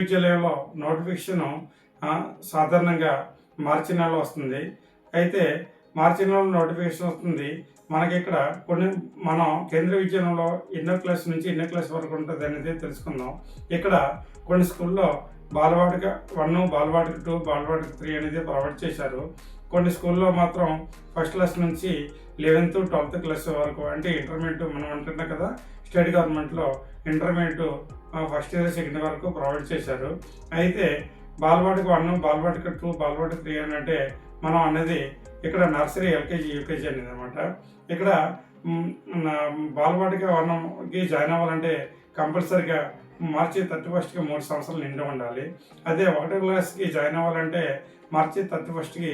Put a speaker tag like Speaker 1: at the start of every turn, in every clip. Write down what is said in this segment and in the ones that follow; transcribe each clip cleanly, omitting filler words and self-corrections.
Speaker 1: విద్యాలయంలో notification సాధారణంగా మార్చి నెలలో వస్తుంది. అయితే మార్చి నెలలో నోటిఫికేషన్ వస్తుంది. మనకి ఇక్కడ మనం కేంద్రీయ విద్యాలయంలో ఎన్నో క్లాస్ నుంచి ఎన్నో క్లాస్ వరకు ఉంటుంది అనేది తెలుసుకుందాం. ఇక్కడ కొన్ని స్కూల్లో బాలవాటిక 1, బాలవాటిక 2, బాలవాటిక 3 అనేది ప్రొవైడ్ చేశారు. కొన్ని స్కూల్లో మాత్రం ఫస్ట్ క్లాస్ నుంచి 11th, 12th క్లాస్ వరకు, అంటే ఇంటర్మీడియట్ మనం అంటున్నాం కదా, స్టేట్ గవర్నమెంట్లో intermediate first year second year వరకు ప్రొవైడ్ చేశారు. అయితే బాలవాటిక 1, బాలవాటిక 2, బాలవాటిక 3 అని అంటే మనం అనేది ఇక్కడ నర్సరీ, ఎల్కేజీ, యూకేజీ అనేది అనమాట. ఇక్కడ బాలవాటిక 1కి జాయిన్ అవ్వాలంటే కంపల్సరీగా మార్చి 31కి 3 సంవత్సరాలు నిండి ఉండాలి. అదే 1వ క్లాస్కి జాయిన్ అవ్వాలంటే మార్చి 31కి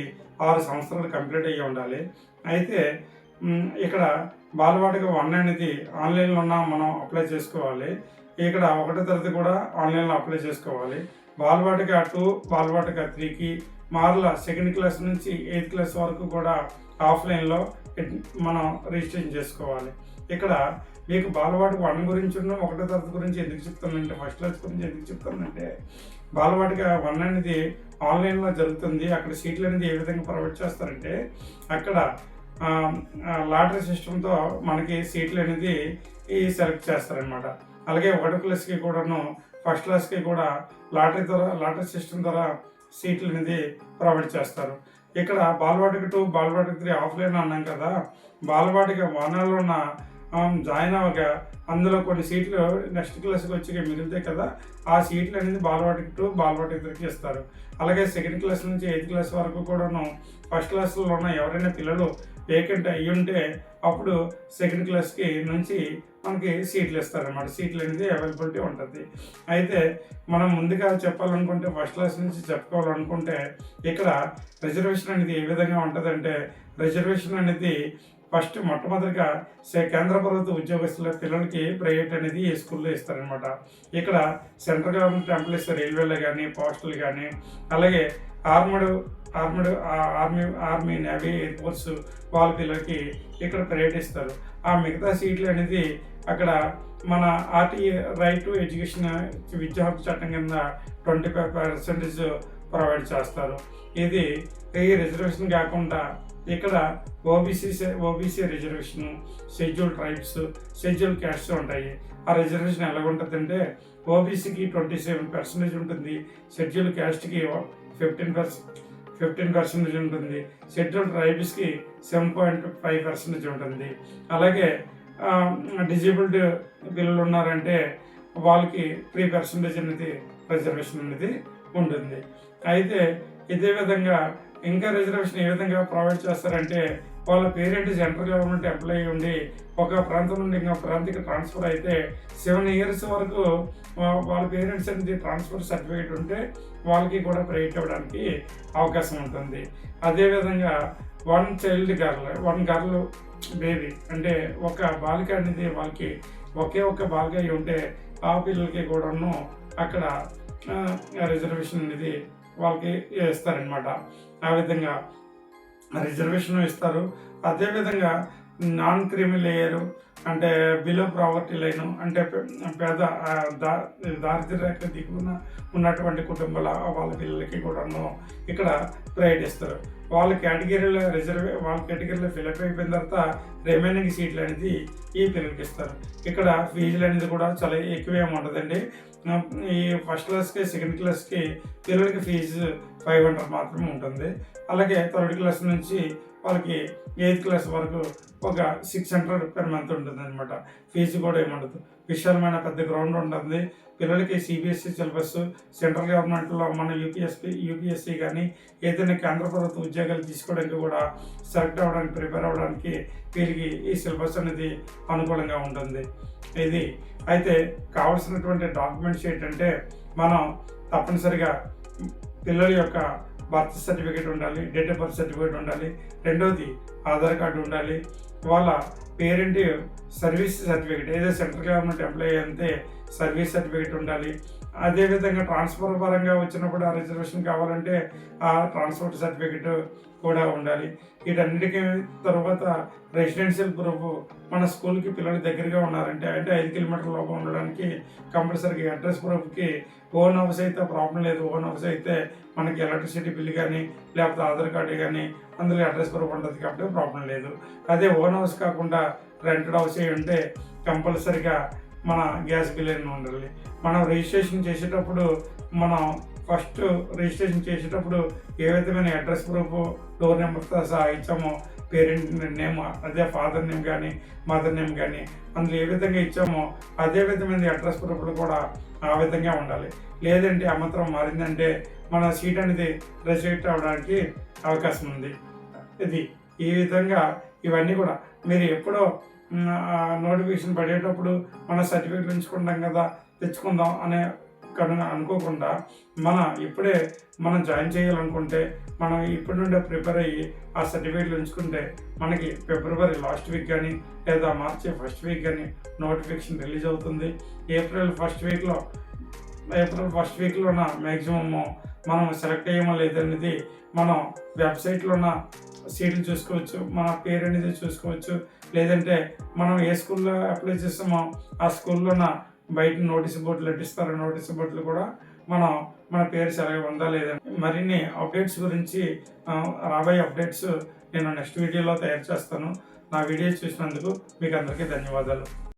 Speaker 1: 6 సంవత్సరాలు కంప్లీట్ అయ్యి ఉండాలి. అయితే ఇక్కడ బాలవాటిక 1 అనేది ఆన్లైన్లో మనం అప్లై చేసుకోవాలి. ఇక్కడ 1వ తరగతి కూడా ఆన్లైన్లో అప్లై చేసుకోవాలి. బాలవాటిక 2, బాలవాటిక 3కి మార్ల సెకండ్ క్లాస్ నుంచి 8th క్లాస్ వరకు కూడా ఆఫ్లైన్లో మనం రిజిస్ట్రేషన్ చేసుకోవాలి. ఇక్కడ మీకు బాలవాటిక 1 గురించి 1వ తరగతి గురించి ఎందుకు చెప్తానంటే, ఫస్ట్ క్లాస్ గురించి ఎందుకు చెప్తానంటే, బాలవాటిక 1 అనేది ఆన్లైన్లో జరుగుతుంది. అక్కడ సీట్లు అనేది ఏ విధంగా ప్రొవైడ్ చేస్తారంటే, అక్కడ లాటరీ సిస్టంతో మనకి సీట్లు అనేది సెలెక్ట్ చేస్తారనమాట. అలాగే 1వ క్లాస్కి కూడాను ఫస్ట్ క్లాస్కి కూడా లాటరీ సిస్టమ్ ద్వారా సీట్లు అనేది ప్రొవైడ్ చేస్తారు. ఇక్కడ బాలవాటిక 2, బాలవాటిక 3 ఆఫ్లైన్ అన్నాం కదా, బాలవాటిక 1లో ఉన్న జాయిన్ అవ్వగా అందులో కొన్ని సీట్లు నెక్స్ట్ క్లాస్కి వచ్చి మిగులుతాయి కదా, ఆ సీట్లు అనేది బాలవాటిక 2, బాలవాటిక 3కి ఇస్తారు. అలాగే సెకండ్ క్లాస్ నుంచి 8th క్లాస్ వరకు కూడాను ఫస్ట్ క్లాస్లో ఉన్న ఎవరైనా పిల్లలు వేకెంట్ అయ్యి ఉంటే అప్పుడు సెకండ్ క్లాస్కి నుంచి మనకి సీట్లు ఇస్తారన్నమాట. సీట్లు అనేది అవైలబిలిటీ ఉంటుంది. అయితే మనం ముందుగా చెప్పాలనుకుంటే, ఫస్ట్ క్లాస్ నుంచి చెప్పుకోవాలనుకుంటే, ఇక్కడ రిజర్వేషన్ అనేది ఏ విధంగా ఉంటుందంటే, రిజర్వేషన్ అనేది ఫస్ట్ మొట్టమొదటిగా కేంద్ర ప్రభుత్వ ఉద్యోగస్తుల పిల్లలకి ప్రైవేట్ అనేది ఈ స్కూల్లో ఇస్తారనమాట. ఇక్కడ సెంట్రల్ గవర్నమెంట్ ఎంప్లాయీస్, రైల్వేలో కానీ, పోస్టులు కానీ, అలాగే ఆర్మీ, నేవీ, ఎయిర్ ఫోర్స్ వాళ్ళ పిల్లలకి ఇక్కడ ప్రైవేట్ ఇస్తారు. ఆ మిగతా సీట్లు అనేది అక్కడ మన ఆర్టీఏ రైట్ టు ఎడ్యుకేషన్ విద్యా హక్కు చట్టం కింద 25% ప్రొవైడ్ చేస్తారు. ఇది ఈ రిజర్వేషన్ కాకుండా ఇక్కడ OBC reservation, schedule tribes, schedule castes ఉంటాయి. ఆ రిజర్వేషన్ ఎలా ఉంటుందంటే, ఓబీసీకి 27% ఉంటుంది, షెడ్యూల్ క్యాస్ట్కి 15% ఉంటుంది, షెడ్యూల్ ట్రైబ్స్కి 7.5% ఉంటుంది. అలాగే డిజేబుల్డ్ పిల్లలు ఉన్నారంటే వాళ్ళకి 3% అనేది రిజర్వేషన్ అనేది ఉంటుంది. అయితే ఇదే విధంగా ఇంకా రిజర్వేషన్ ఏ విధంగా ప్రొవైడ్ చేస్తారంటే, వాళ్ళ పేరెంట్ సెంట్రల్ గవర్నమెంట్ ఎంప్లాయీ ఉండి ఒక ప్రాంతం నుండి ఇంకో ప్రాంతానికి ట్రాన్స్ఫర్ అయితే 7 years వరకు వాళ్ళ పేరెంట్స్ అనేది ట్రాన్స్ఫర్ సర్టిఫికేట్ ఉంటే వాళ్ళకి కూడా ప్రైవేట్ ఇవ్వడానికి అవకాశం ఉంటుంది. అదేవిధంగా 1 గర్ల్ బేబీ అంటే ఒక బాలిక అనేది వాళ్ళకి ఒకే బాలిక అయి ఉంటే ఆ పిల్లలకి కూడాను అక్కడ రిజర్వేషన్ అనేది వాళ్ళకి ఇస్తారనమాట. ఆ విధంగా రిజర్వేషన్ ఇస్తారు. అదేవిధంగా నాన్ క్రిమి లేయరు అంటే బిలో ప్రావర్టీ లైన్ అంటే పేద దారిద్ర్య రేఖ దిగువన ఉన్నటువంటి కుటుంబాల వాళ్ళ పిల్లలకి కూడాను ఇక్కడ ప్రైవేట్ ఇస్తారు. వాళ్ళ కేటగిరీలో ఫిలప్ అయిపోయిన తర్వాత రిమైనింగ్ సీట్లు అనేది ఈ పిల్లలకి ఇస్తారు. ఇక్కడ ఫీజులు అనేది కూడా చాలా ఎక్కువ ఏమి ఉండదండి. ఈ ఫస్ట్ క్లాస్కి సెకండ్ క్లాస్కి పిల్లలకి ఫీజు 500 మాత్రమే ఉంటుంది. అలాగే థర్డ్ క్లాస్ నుంచి వాళ్ళకి 8th క్లాస్ వరకు ఒక 600 per month ఉంటుంది అనమాట. ఫీజు కూడా ఏముండదు. విశాలమైన పెద్ద గ్రౌండ్ ఉంటుంది. పిల్లలకి సిబిఎస్ఈ సిలబస్, సెంట్రల్ గవర్నమెంట్లో మన యూపీఎస్సీ కానీ ఏదైనా కేంద్ర ప్రభుత్వ ఉద్యోగాలు తీసుకోవడానికి కూడా సెలెక్ట్ అవ్వడానికి, ప్రిపేర్ అవ్వడానికి వీరికి ఈ సిలబస్ అనేది అనుకూలంగా ఉంటుంది. ఇది అయితే కావాల్సినటువంటి డాక్యుమెంట్స్ ఏంటంటే, మనం తప్పనిసరిగా పిల్లల యొక్క బర్త్ సర్టిఫికేట్ ఉండాలి, డేట్ ఆఫ్ బర్త్ సర్టిఫికేట్ ఉండాలి, రెండవది ఆధార్ కార్డు ఉండాలి, వాళ్ళ పేరెంట్ సర్వీస్ సర్టిఫికేట్, ఏదో సెంట్రల్ గవర్నమెంట్ ఎంప్లాయీ అయితే సర్వీస్ సర్టిఫికేట్ ఉండాలి. అదేవిధంగా ట్రాన్స్ఫర్ పరంగా వచ్చినప్పుడు ఆ రిజర్వేషన్ కావాలంటే ఆ ట్రాన్స్పోర్ట్ సర్టిఫికెట్ కూడా ఉండాలి. వీటన్నిటికీ తర్వాత రెసిడెన్షియల్ ప్రూఫ్, మన స్కూల్కి పిల్లలు దగ్గరగా ఉన్నారంటే అంటే 5 కిలోమీటర్ల లోపు ఉండడానికి కంపల్సరీగా అడ్రస్ ప్రూఫ్కి ఓన్ హౌస్ అయితే ప్రాబ్లం లేదు. ఓన్ హౌస్ అయితే మనకి ఎలక్ట్రిసిటీ బిల్ కానీ లేకపోతే ఆధార్ కార్డు కానీ అందులో అడ్రస్ ప్రూఫ్ ఉంటుంది కాబట్టి ప్రాబ్లం లేదు. అదే ఓన్ హౌస్ కాకుండా రెంటెడ్ హౌస్ ఉంటే కంపల్సరీగా మన గ్యాస్ బిల్ అని ఉండాలి. మనం రిజిస్ట్రేషన్ చేసేటప్పుడు మనం ఫస్ట్ రిజిస్ట్రేషన్ చేసేటప్పుడు ఏ విధమైన అడ్రస్ ప్రూఫ్ డోర్ నెంబర్తో సహా ఇచ్చామో పేరెంట్ నేమ్ అదే ఫాదర్ నేమ్ కానీ మదర్ నేమ్ కానీ అందులో ఏ విధంగా ఇచ్చామో అదే విధమైన అడ్రస్ ప్రూఫ్లు కూడా ఆ విధంగా ఉండాలి. లేదంటే అమంతరం మారిందంటే మన సీట్ అనేది రిజెక్ట్ అవ్వడానికి అవకాశం ఉంది. ఈ విధంగా ఇవన్నీ కూడా మీరు ఎప్పుడో నోటిఫికేషన్ పడేటప్పుడు మన సర్టిఫికేట్ ఉంచుకుంటాం కదా తెచ్చుకుందాం అనే అనుకోకుండా ఇప్పుడే మనం జాయిన్ చేయాలనుకుంటే మనం ఇప్పటి నుండే ప్రిపేర్ అయ్యి ఆ సర్టిఫికేట్లు ఉంచుకుంటే మనకి ఫిబ్రవరి లాస్ట్ వీక్ కానీ లేదా మార్చి ఫస్ట్ వీక్ కానీ నోటిఫికేషన్ రిలీజ్ అవుతుంది. ఏప్రిల్ ఫస్ట్ వీక్లోన మ్యాక్సిమము మనం సెలెక్ట్ అయ్యామో లేదనేది మనం వెబ్సైట్లోన సీట్లు చూసుకోవచ్చు, మన పేరు అనేది చూసుకోవచ్చు. లేదంటే మనం ఏ స్కూల్లో అప్లై చేస్తామో ఆ స్కూల్లోన బయట నోటీస్ బోర్డులు అంటిస్తారు. నోటీస్ బోర్డులు కూడా మన పేరు సరిగా ఉందా లేదని మరిన్ని అప్డేట్స్ గురించి రాబోయే అప్డేట్స్ నేను నెక్స్ట్ వీడియోలో తయారు చేస్తాను. నా వీడియో చూసినందుకు మీకు అందరికీ ధన్యవాదాలు.